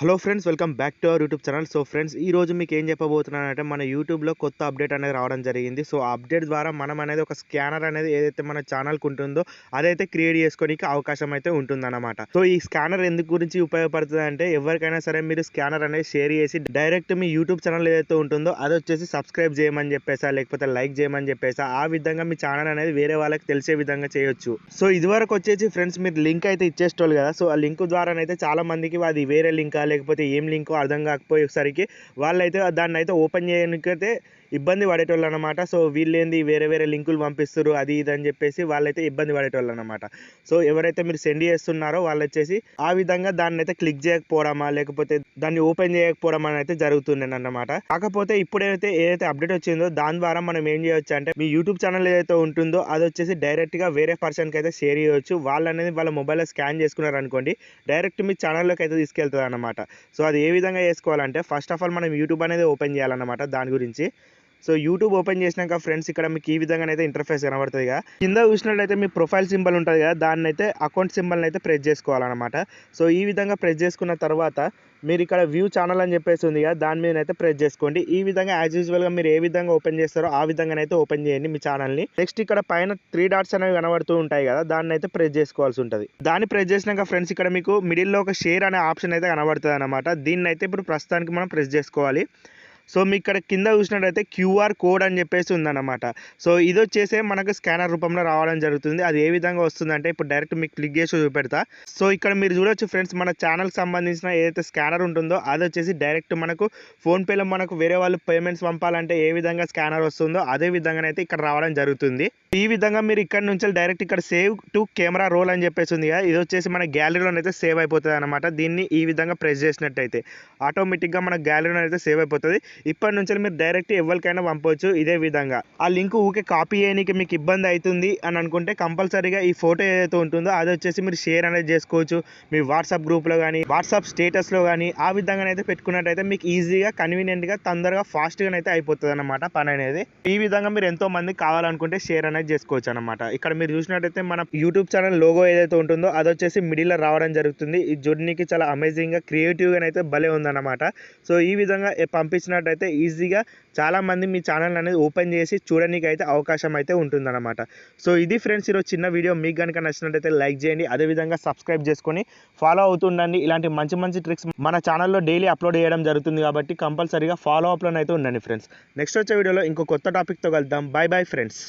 Hello friends, welcome back to our YouTube channel. So friends, ఈ రోజు మీకు ఏం చెప్పబోతున్నానంటే మన యూట్యూబ్లో కొత్త అప్డేట్ అనేది రావడం జరిగింది. సో ఆ అప్డేట్ ద్వారా మనం అనేది ఒక స్కానర్ అనేది ఏదైతే మన ఛానల్కి ఉంటుందో అదైతే క్రియేట్ చేసుకోనికి అవకాశం అయితే ఉంటుందన్నమాట. సో ఈ స్కానర్ ఎందుకు గురించి ఉపయోగపడుతుంది అంటే, ఎవరికైనా సరే మీరు స్కానర్ అనేది షేర్ చేసి డైరెక్ట్ మీ యూట్యూబ్ ఛానల్ ఏదైతే ఉంటుందో అది వచ్చేసి సబ్స్క్రైబ్ చేయమని చెప్పేసా, లేకపోతే లైక్ చేయమని చెప్పేసా, ఆ విధంగా మీ ఛానల్ అనేది వేరే వాళ్ళకి తెలిసే విధంగా చేయొచ్చు. సో ఇదివరకు వచ్చేసి ఫ్రెండ్స్, మీరు లింక్ అయితే ఇచ్చేస్తోళ్ళు కదా. సో ఆ లింక్ ద్వారానైతే చాలా మందికి అది వేరే లింక్ లేకపోతే ఏం లింకో అర్థం కాకపోయేసరికి వాళ్ళైతే దాన్ని అయితే ఓపెన్ చేయడానికైతే ఇబ్బంది పడేటోళ్ళు అనమాట. సో వీళ్ళేంది వేరే వేరే లింకులు పంపిస్తారు అది ఇది అని చెప్పేసి వాళ్ళైతే ఇబ్బంది పడేటోళ్ళు అనమాట. సో ఎవరైతే మీరు సెండ్ చేస్తున్నారో వాళ్ళు వచ్చేసి ఆ విధంగా దాన్ని అయితే క్లిక్ చేయకపోవడమా, లేకపోతే దాన్ని ఓపెన్ చేయకపోవడం అని అయితే జరుగుతుండే అన్నమాట. కాకపోతే ఇప్పుడైతే ఏదైతే అప్డేట్ వచ్చిందో దాని ద్వారా మనం ఏం చేయొచ్చు అంటే, మీ యూట్యూబ్ ఛానల్ ఏదైతే ఉంటుందో అది వచ్చేసి డైరెక్ట్గా వేరే పర్సన్కి అయితే షేర్ చేయవచ్చు. వాళ్ళు అనేది వాళ్ళ మొబైల్లో స్కాన్ చేసుకున్నారు అనుకోండి, డైరెక్ట్ మీ ఛానల్లోకి అయితే తీసుకెళ్తుంది అనమాట. సో అది ఏ విధంగా చేసుకోవాలంటే, ఫస్ట్ ఆఫ్ ఆల్ మనం యూట్యూబ్ అనేది ఓపెన్ చేయాలన్నమాట. దాని గురించి సో యూట్యూబ్ ఓపెన్ చేసినాక ఫ్రెండ్స్, ఇక్కడ మీకు ఈ విధంగానైతే ఇంటర్ఫేస్ కనబడుతుంది కదా. కింద చూసినట్లయితే మీ ప్రొఫైల్ సింబల్ ఉంటుంది కదా, దాన్ని అయితే అకౌంట్ సింబల్ని అయితే ప్రెస్ చేసుకోవాలన్నమాట. సో ఈ విధంగా ప్రెస్ చేసుకున్న తర్వాత మీరు ఇక్కడ వ్యూ ఛానల్ అని చెప్పేసి ఉంది కదా, దాని మీద అయితే ప్రెస్ చేసుకోండి. ఈ విధంగా యాజ్ యూజువల్గా మీరు ఏ విధంగా ఓపెన్ చేస్తారో ఆ విధంగానైతే ఓపెన్ చేయండి మీ ఛానల్ని. నెక్స్ట్ ఇక్కడ పైన 3 డాట్స్ అనేవి కనబడుతూ ఉంటాయి కదా, దాన్ని అయితే ప్రెస్ చేసుకోవాల్సి ఉంటుంది. దాన్ని ప్రెస్ చేసినాక ఫ్రెండ్స్, ఇక్కడ మీకు మిడిల్లో ఒక షేర్ అనే ఆప్షన్ అయితే కనబడుతుంది అనమాట. దీన్ని అయితే ఇప్పుడు ప్రస్తుతానికి మనం ప్రెస్ చేసుకోవాలి. సో మీ ఇక్కడ కింద చూసినట్టయితే క్యూఆర్ కోడ్ అని చెప్పేసి ఉందన్నమాట. సో ఇది వచ్చేసి మనకు స్కానర్ రూపంలో రావడం జరుగుతుంది. అది ఏ విధంగా వస్తుందంటే, ఇప్పుడు డైరెక్ట్ మీకు క్లిక్ చేసి చూపెడతా. సో ఇక్కడ మీరు చూడొచ్చు ఫ్రెండ్స్, మన ఛానల్కి సంబంధించిన ఏదైతే స్కానర్ ఉంటుందో అది వచ్చేసి డైరెక్ట్ మనకు ఫోన్పేలో మనకు వేరే వాళ్ళు పేమెంట్స్ పంపాలంటే ఏ విధంగా స్కానర్ వస్తుందో అదే విధంగానైతే ఇక్కడ రావడం జరుగుతుంది. ఈ విధంగా మీరు ఇక్కడ నుంచి డైరెక్ట్ ఇక్కడ సేవ్ టు కెమెరా రోల్ అని చెప్పేసి ఉంది కదా, ఇది వచ్చేసి మన గ్యాలరీలోనైతే సేవ్ అయిపోతుంది అనమాట. దీన్ని ఈ విధంగా ప్రెస్ చేసినట్టయితే ఆటోమేటిక్గా మన గ్యాలరీలో అయితే సేవ్ అయిపోతుంది. ఇప్పటి నుంచి మీరు డైరెక్ట్ ఎవరికైనా పంపవచ్చు ఇదే విధంగా. ఆ లింక్ ఊకే కాపీ చేయడానికి మీకు ఇబ్బంది అవుతుంది అని అనుకుంటే, కంపల్సరీగా ఈ ఫోటో ఏదైతే ఉంటుందో అది వచ్చేసి మీరు షేర్ అనేది చేసుకోవచ్చు మీ వాట్సాప్ గ్రూప్లో కానీ, వాట్సాప్ స్టేటస్లో కానీ. ఆ విధంగానైతే పెట్టుకున్నట్టయితే మీకు ఈజీగా, కన్వీనియంట్గా, తొందరగా, ఫాస్ట్గా అయితే అయిపోతుంది అనమాట పని అనేది. ఈ విధంగా మీరు ఎంతో మంది కావాలనుకుంటే షేర్ అనేది చేసుకోవచ్చు అనమాట. ఇక్కడ మీరు చూసినట్టయితే మన యూట్యూబ్ ఛానల్ లోగో ఏదైతే ఉంటుందో అది వచ్చేసి మిడిల్లో రావడం జరుగుతుంది. ఈ జర్నీకి చాలా అమేజింగ్గా, క్రియేటివ్గా అయితే భలే ఉందన్నమాట. సో ఈ విధంగా పంపించినట్టయితే ఈజీగా చాలా మంది మీ ఛానల్ అనేది ఓపెన్ చేసి చూడడానికి అయితే అవకాశం అయితే ఉంటుందన్నమాట. సో ఇది ఫ్రెండ్స్ ఈరోజు చిన్న వీడియో. మీకు కనుక నచ్చినట్టయితే లైక్ చేయండి, అదేవిధంగా సబ్స్క్రైబ్ చేసుకొని ఫాలో అవుతుండండి. ఇలాంటి మంచి మంచి ట్రిక్స్ మన ఛానల్లో డైలీ అప్లోడ్ చేయడం జరుగుతుంది కాబట్టి కంపల్సరీగా ఫాలో అప్లో అయితే ఉండండి ఫ్రెండ్స్. నెక్స్ట్ వచ్చే వీడియోలో ఇంకో కొత్త టాపిక్తో కలుద్దాం. By bye friends.